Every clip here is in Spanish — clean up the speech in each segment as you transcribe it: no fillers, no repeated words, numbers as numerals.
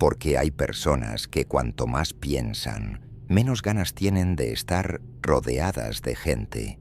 Porque hay personas que cuanto más piensan, menos ganas tienen de estar rodeadas de gente.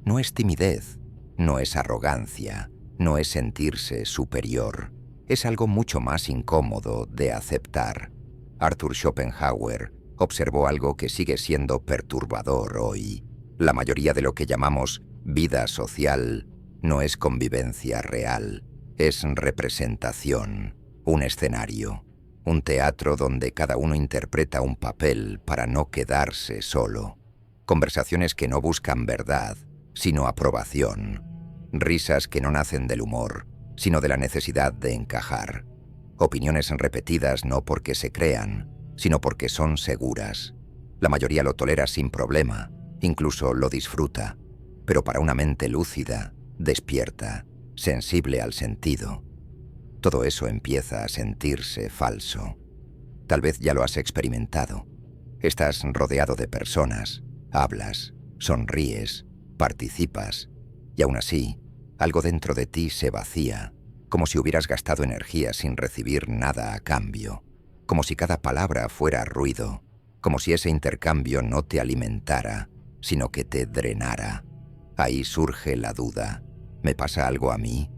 No es timidez, no es arrogancia, no es sentirse superior. Es algo mucho más incómodo de aceptar. Arthur Schopenhauer observó algo que sigue siendo perturbador hoy. La mayoría de lo que llamamos vida social no es convivencia real, es representación, un escenario, un teatro donde cada uno interpreta un papel para no quedarse solo. Conversaciones que no buscan verdad, sino aprobación. Risas que no nacen del humor, sino de la necesidad de encajar. Opiniones repetidas no porque se crean, sino porque son seguras. La mayoría lo tolera sin problema, incluso lo disfruta, pero para una mente lúcida, despierta, sensible al sentido, todo eso empieza a sentirse falso. Tal vez ya lo has experimentado. Estás rodeado de personas, hablas, sonríes, participas, y aún así, algo dentro de ti se vacía, como si hubieras gastado energía sin recibir nada a cambio, como si cada palabra fuera ruido, como si ese intercambio no te alimentara, sino que te drenara. Ahí surge la duda. ¿Me pasa algo a mí?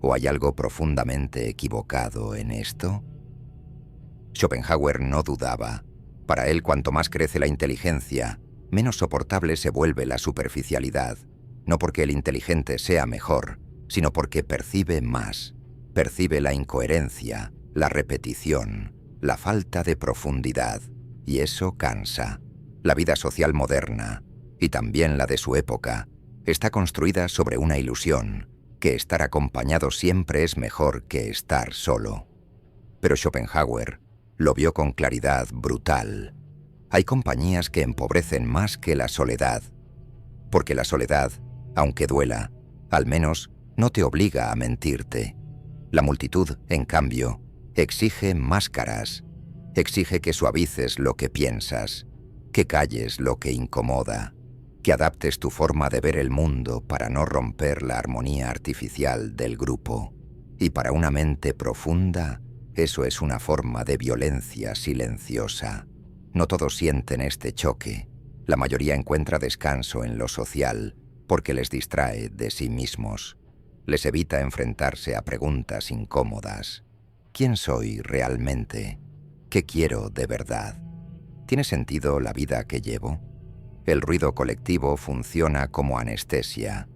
¿O hay algo profundamente equivocado en esto? Schopenhauer no dudaba. Para él, cuanto más crece la inteligencia, menos soportable se vuelve la superficialidad, no porque el inteligente sea mejor, sino porque percibe más, percibe la incoherencia, la repetición, la falta de profundidad, y eso cansa. La vida social moderna, y también la de su época, está construida sobre una ilusión, que estar acompañado siempre es mejor que estar solo. Pero Schopenhauer lo vio con claridad brutal. Hay compañías que empobrecen más que la soledad, porque la soledad, aunque duela, al menos no te obliga a mentirte. La multitud, en cambio, exige máscaras, exige que suavices lo que piensas, que calles lo que incomoda, que adaptes tu forma de ver el mundo para no romper la armonía artificial del grupo. Y para una mente profunda, eso es una forma de violencia silenciosa. No todos sienten este choque. La mayoría encuentra descanso en lo social porque les distrae de sí mismos. Les evita enfrentarse a preguntas incómodas. ¿Quién soy realmente? ¿Qué quiero de verdad? ¿Tiene sentido la vida que llevo? El ruido colectivo funciona como anestesia,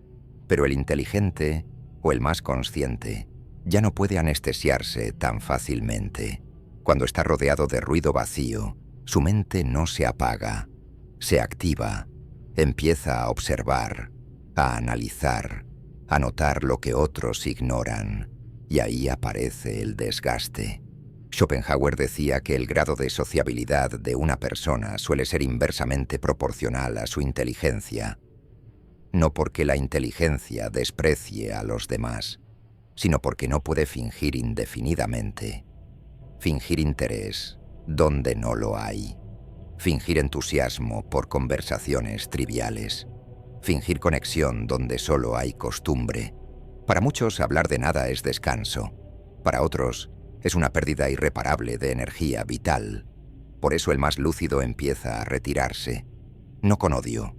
pero el inteligente, o el más consciente, ya no puede anestesiarse tan fácilmente. Cuando está rodeado de ruido vacío, su mente no se apaga, se activa, empieza a observar, a analizar, a notar lo que otros ignoran, y ahí aparece el desgaste. Schopenhauer decía que el grado de sociabilidad de una persona suele ser inversamente proporcional a su inteligencia, no porque la inteligencia desprecie a los demás, sino porque no puede fingir indefinidamente, fingir interés donde no lo hay, fingir entusiasmo por conversaciones triviales, fingir conexión donde solo hay costumbre. Para muchos hablar de nada es descanso, para otros es una pérdida irreparable de energía vital. Por eso el más lúcido empieza a retirarse, no con odio,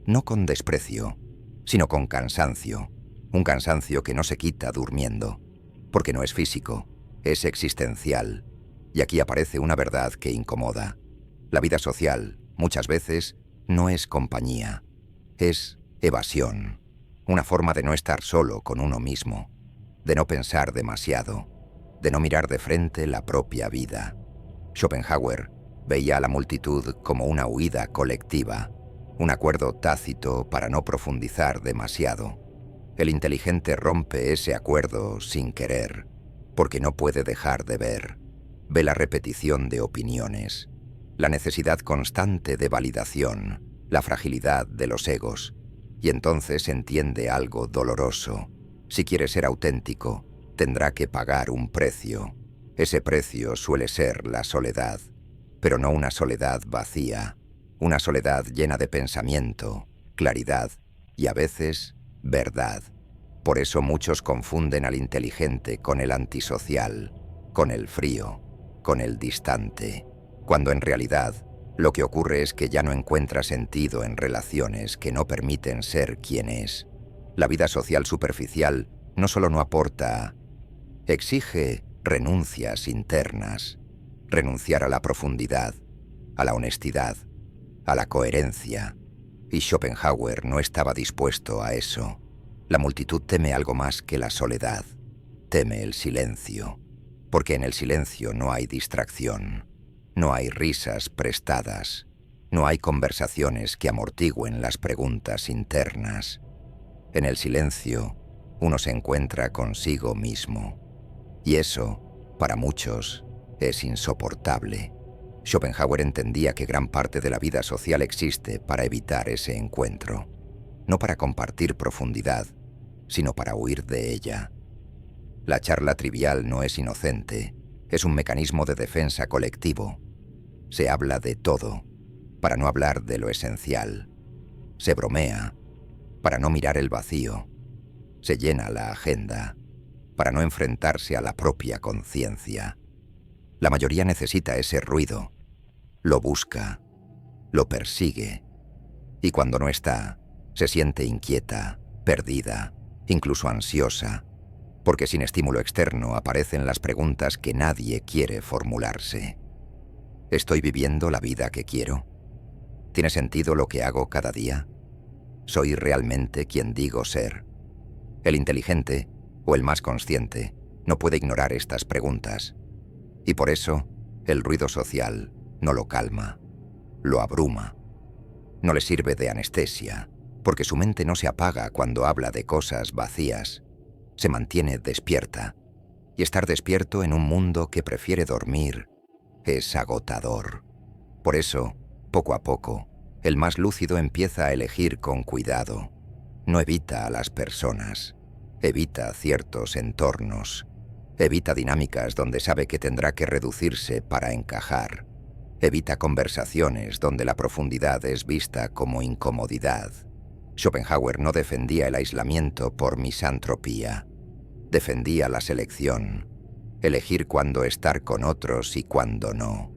no con desprecio, sino con cansancio, un cansancio que no se quita durmiendo, porque no es físico, es existencial, y aquí aparece una verdad que incomoda. La vida social, muchas veces, no es compañía, es evasión, una forma de no estar solo con uno mismo, de no pensar demasiado, de no mirar de frente la propia vida. Schopenhauer veía a la multitud como una huida colectiva, un acuerdo tácito para no profundizar demasiado. El inteligente rompe ese acuerdo sin querer, porque no puede dejar de ver. Ve la repetición de opiniones, la necesidad constante de validación, la fragilidad de los egos, y entonces entiende algo doloroso. Si quiere ser auténtico, tendrá que pagar un precio. Ese precio suele ser la soledad, pero no una soledad vacía, una soledad llena de pensamiento, claridad y a veces verdad. Por eso muchos confunden al inteligente con el antisocial, con el frío, con el distante, cuando en realidad lo que ocurre es que ya no encuentra sentido en relaciones que no permiten ser quien es. La vida social superficial no solo no aporta, exige renuncias internas, renunciar a la profundidad, a la honestidad, a la coherencia, y Schopenhauer no estaba dispuesto a eso. La multitud teme algo más que la soledad, teme el silencio, porque en el silencio no hay distracción, no hay risas prestadas, no hay conversaciones que amortigüen las preguntas internas. En el silencio, uno se encuentra consigo mismo, y eso, para muchos, es insoportable. Schopenhauer entendía que gran parte de la vida social existe para evitar ese encuentro, no para compartir profundidad, sino para huir de ella. La charla trivial no es inocente, es un mecanismo de defensa colectivo. Se habla de todo, para no hablar de lo esencial. Se bromea, para no mirar el vacío. Se llena la agenda, para no enfrentarse a la propia conciencia. La mayoría necesita ese ruido, lo busca, lo persigue, y cuando no está, se siente inquieta, perdida, incluso ansiosa, porque sin estímulo externo aparecen las preguntas que nadie quiere formularse. ¿Estoy viviendo la vida que quiero? ¿Tiene sentido lo que hago cada día? ¿Soy realmente quien digo ser? El inteligente, o el más consciente, no puede ignorar estas preguntas, y por eso el ruido social no lo calma, lo abruma. No le sirve de anestesia, porque su mente no se apaga cuando habla de cosas vacías. Se mantiene despierta, y estar despierto en un mundo que prefiere dormir es agotador. Por eso, poco a poco, el más lúcido empieza a elegir con cuidado. No evita a las personas, evita ciertos entornos, evita dinámicas donde sabe que tendrá que reducirse para encajar, evita conversaciones donde la profundidad es vista como incomodidad. Schopenhauer no defendía el aislamiento por misantropía, defendía la selección, elegir cuándo estar con otros y cuándo no,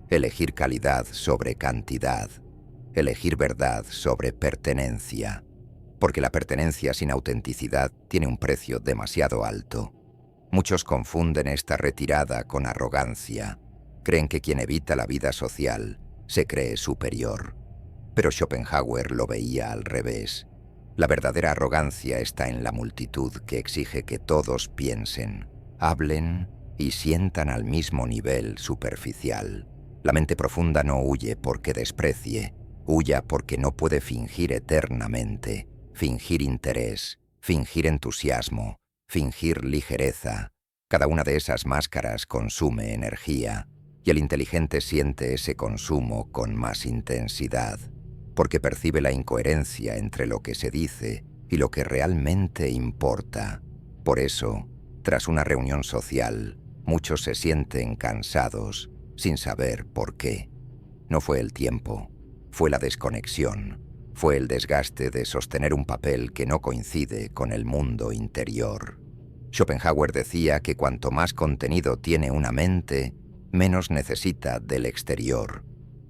elegir calidad sobre cantidad, elegir verdad sobre pertenencia, porque la pertenencia sin autenticidad tiene un precio demasiado alto. Muchos confunden esta retirada con arrogancia, creen que quien evita la vida social se cree superior. Pero Schopenhauer lo veía al revés. La verdadera arrogancia está en la multitud que exige que todos piensen, hablen y sientan al mismo nivel superficial. La mente profunda no huye porque desprecie, huya porque no puede fingir eternamente, fingir interés, fingir entusiasmo, fingir ligereza. Cada una de esas máscaras consume energía, y el inteligente siente ese consumo con más intensidad, porque percibe la incoherencia entre lo que se dice y lo que realmente importa. Por eso, tras una reunión social, muchos se sienten cansados, sin saber por qué. No fue el tiempo, fue la desconexión, fue el desgaste de sostener un papel que no coincide con el mundo interior. Schopenhauer decía que cuanto más contenido tiene una mente, menos necesita del exterior.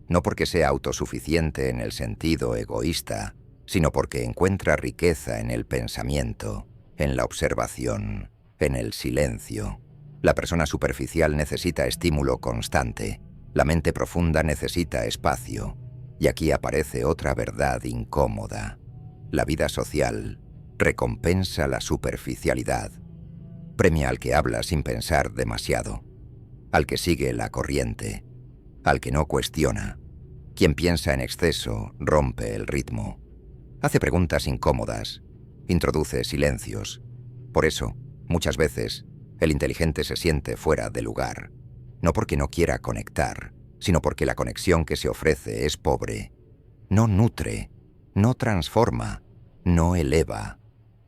No porque sea autosuficiente en el sentido egoísta, sino porque encuentra riqueza en el pensamiento, en la observación, en el silencio. La persona superficial necesita estímulo constante, la mente profunda necesita espacio, y aquí aparece otra verdad incómoda. La vida social recompensa la superficialidad, premia al que habla sin pensar demasiado, al que sigue la corriente, al que no cuestiona. Quien piensa en exceso rompe el ritmo, hace preguntas incómodas, introduce silencios. Por eso, muchas veces, el inteligente se siente fuera de lugar, no porque no quiera conectar, sino porque la conexión que se ofrece es pobre. No nutre, no transforma, no eleva.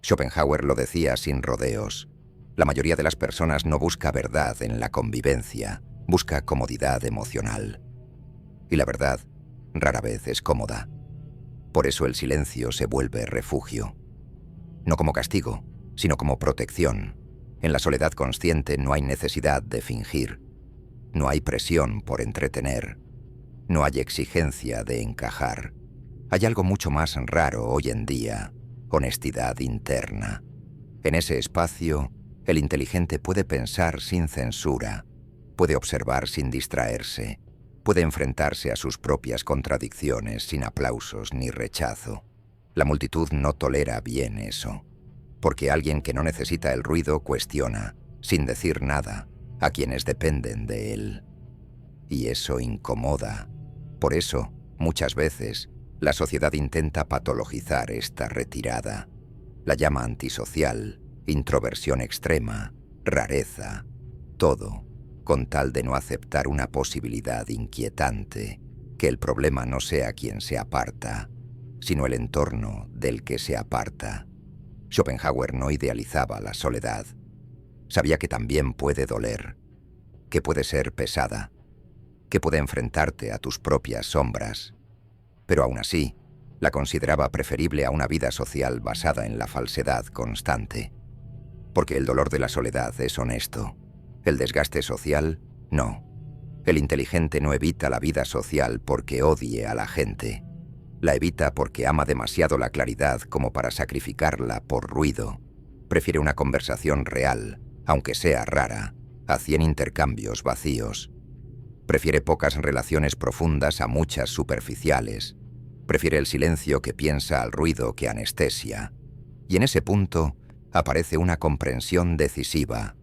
Schopenhauer lo decía sin rodeos. La mayoría de las personas no busca verdad en la convivencia, busca comodidad emocional. Y la verdad rara vez es cómoda. Por eso el silencio se vuelve refugio. No como castigo, sino como protección. En la soledad consciente no hay necesidad de fingir. No hay presión por entretener. No hay exigencia de encajar. Hay algo mucho más raro hoy en día: honestidad interna. En ese espacio, el inteligente puede pensar sin censura, puede observar sin distraerse, puede enfrentarse a sus propias contradicciones sin aplausos ni rechazo. La multitud no tolera bien eso, porque alguien que no necesita el ruido cuestiona, sin decir nada, a quienes dependen de él. Y eso incomoda. Por eso, muchas veces, la sociedad intenta patologizar esta retirada. La llama antisocial, introversión extrema, rareza, todo, con tal de no aceptar una posibilidad inquietante: que el problema no sea quien se aparta, sino el entorno del que se aparta. Schopenhauer no idealizaba la soledad. Sabía que también puede doler, que puede ser pesada, que puede enfrentarte a tus propias sombras, pero aún así, la consideraba preferible a una vida social basada en la falsedad constante. Porque el dolor de la soledad es honesto. El desgaste social, no. El inteligente no evita la vida social porque odie a la gente. La evita porque ama demasiado la claridad como para sacrificarla por ruido. Prefiere una conversación real, aunque sea rara, a 100 intercambios vacíos. Prefiere pocas relaciones profundas a muchas superficiales. Prefiere el silencio que piensa al ruido que anestesia. Y en ese punto aparece una comprensión decisiva.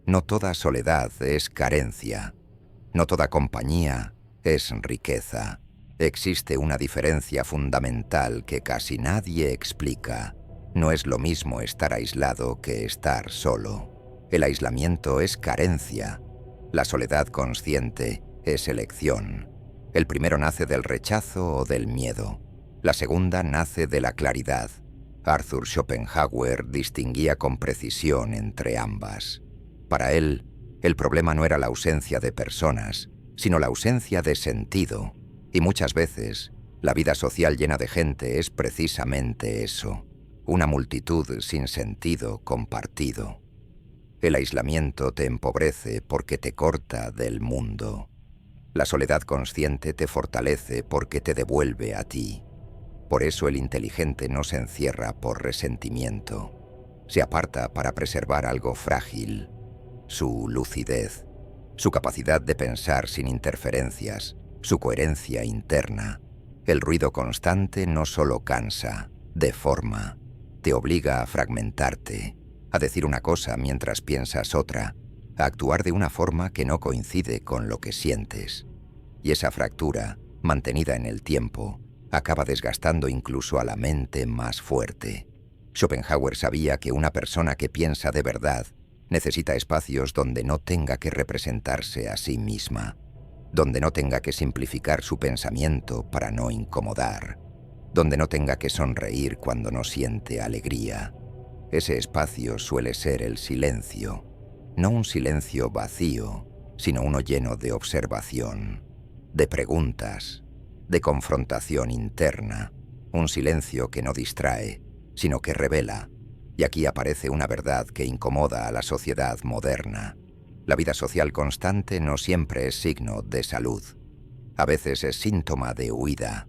No toda soledad es carencia. No toda compañía es riqueza. Existe una diferencia fundamental que casi nadie explica. No es lo mismo estar aislado que estar solo. El aislamiento es carencia. La soledad consciente es elección. El primero nace del rechazo o del miedo. La segunda nace de la claridad. Arthur Schopenhauer distinguía con precisión entre ambas. Para él, el problema no era la ausencia de personas, sino la ausencia de sentido. Y muchas veces, la vida social llena de gente es precisamente eso: una multitud sin sentido compartido. El aislamiento te empobrece porque te corta del mundo. La soledad consciente te fortalece porque te devuelve a ti. Por eso el inteligente no se encierra por resentimiento. Se aparta para preservar algo frágil: su lucidez, su capacidad de pensar sin interferencias, su coherencia interna. El ruido constante no solo cansa, deforma, te obliga a fragmentarte, a decir una cosa mientras piensas otra, a actuar de una forma que no coincide con lo que sientes. Y esa fractura, mantenida en el tiempo, acaba desgastando incluso a la mente más fuerte. Schopenhauer sabía que una persona que piensa de verdad necesita espacios donde no tenga que representarse a sí misma, donde no tenga que simplificar su pensamiento para no incomodar, donde no tenga que sonreír cuando no siente alegría. Ese espacio suele ser el silencio, no un silencio vacío, sino uno lleno de observación, de preguntas, de confrontación interna, un silencio que no distrae, sino que revela. Y aquí aparece una verdad que incomoda a la sociedad moderna. La vida social constante no siempre es signo de salud. A veces es síntoma de huida.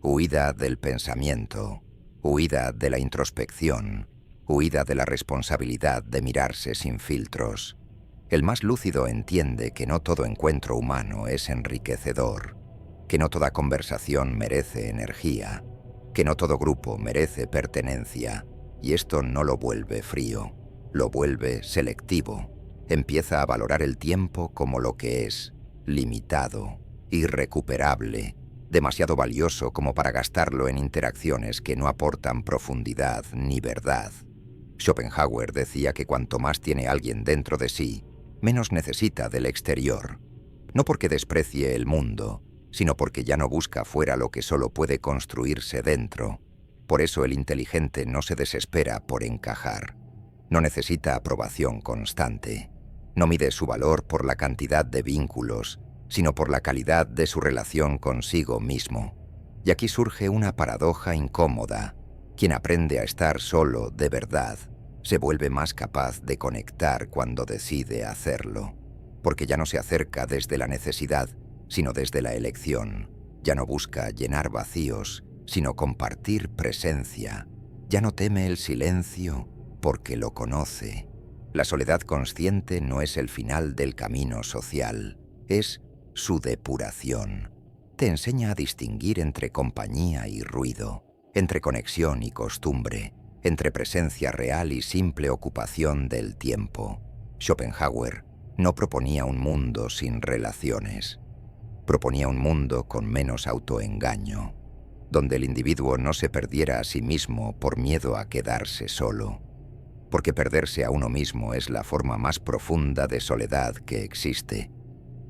Huida del pensamiento, huida de la introspección, huida de la responsabilidad de mirarse sin filtros. El más lúcido entiende que no todo encuentro humano es enriquecedor, que no toda conversación merece energía, que no todo grupo merece pertenencia, y esto no lo vuelve frío, lo vuelve selectivo. Empieza a valorar el tiempo como lo que es: limitado, irrecuperable, demasiado valioso como para gastarlo en interacciones que no aportan profundidad ni verdad. Schopenhauer decía que cuanto más tiene alguien dentro de sí, menos necesita del exterior. No porque desprecie el mundo, sino porque ya no busca fuera lo que solo puede construirse dentro. Por eso el inteligente no se desespera por encajar. No necesita aprobación constante. No mide su valor por la cantidad de vínculos, sino por la calidad de su relación consigo mismo. Y aquí surge una paradoja incómoda. Quien aprende a estar solo de verdad se vuelve más capaz de conectar cuando decide hacerlo. porque ya no se acerca desde la necesidad, sino desde la elección. Ya no busca llenar vacíos, sino compartir presencia. Ya no teme el silencio, porque lo conoce. La soledad consciente no es el final del camino social, es su depuración. Te enseña a distinguir entre compañía y ruido, entre conexión y costumbre, entre presencia real y simple ocupación del tiempo. Schopenhauer no proponía un mundo sin relaciones. Proponía un mundo con menos autoengaño, donde el individuo no se perdiera a sí mismo por miedo a quedarse solo, porque perderse a uno mismo es la forma más profunda de soledad que existe.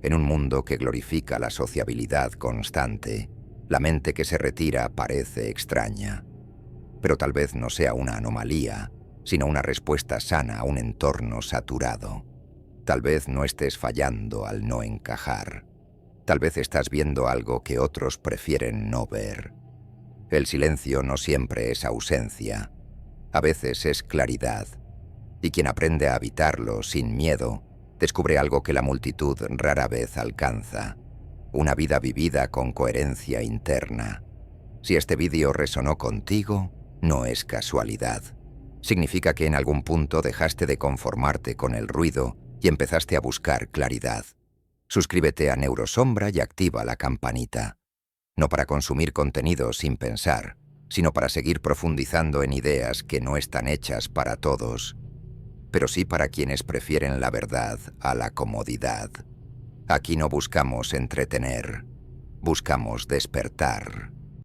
En un mundo que glorifica la sociabilidad constante, la mente que se retira parece extraña. Pero tal vez no sea una anomalía, sino una respuesta sana a un entorno saturado. Tal vez no estés fallando al no encajar. Tal vez estás viendo algo que otros prefieren no ver. El silencio no siempre es ausencia, a veces es claridad. Y quien aprende a habitarlo sin miedo, descubre algo que la multitud rara vez alcanza. Una vida vivida con coherencia interna. Si este vídeo resonó contigo, no es casualidad. Significa que en algún punto dejaste de conformarte con el ruido y empezaste a buscar claridad. Suscríbete a Neurosombra y activa la campanita. No para consumir contenido sin pensar, sino para seguir profundizando en ideas que no están hechas para todos, pero sí para quienes prefieren la verdad a la comodidad. Aquí no buscamos entretener, buscamos despertar.